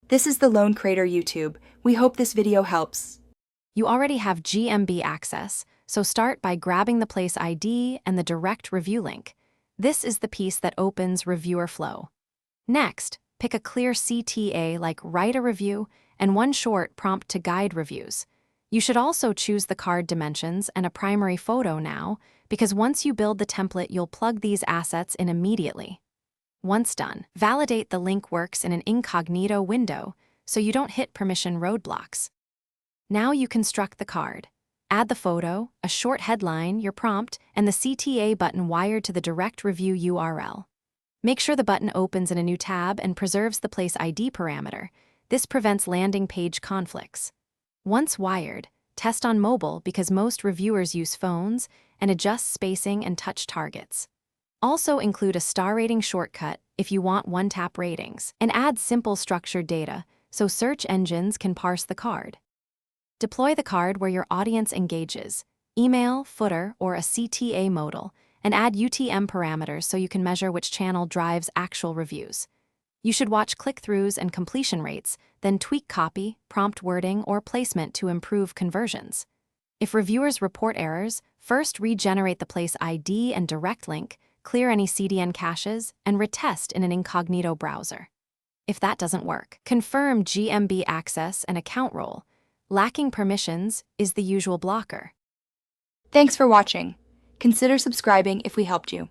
This is the Lone Crater YouTube. We hope this video helps. You already have GMB access, so start by grabbing the place ID and the direct review link. This is the piece that opens Reviewer Flow. Next, pick a clear CTA like Write a Review and one short prompt to guide reviews. You should also choose the card dimensions and a primary photo now, because once you build the template, you'll plug these assets in immediately. Once done, validate the link works in an incognito window so you don't hit permission roadblocks. Now you construct the card. Add the photo, a short headline, your prompt, and the CTA button wired to the direct review URL. Make sure the button opens in a new tab and preserves the place ID parameter. This prevents landing page conflicts. Once wired, test on mobile because most reviewers use phones, and adjust spacing and touch targets. Also include a star rating shortcut if you want one-tap ratings, and add simple structured data so search engines can parse the card. Deploy the card where your audience engages, email, footer, or a CTA modal, and add UTM parameters so you can measure which channel drives actual reviews. You should watch click-throughs and completion rates, then tweak copy, prompt wording, or placement to improve conversions. If reviewers report errors, first regenerate the place ID and direct link, clear any CDN caches, and retest in an incognito browser. If that doesn't work, confirm GMB access and account role. Lacking permissions is the usual blocker. Thanks for watching. Consider subscribing if we helped you.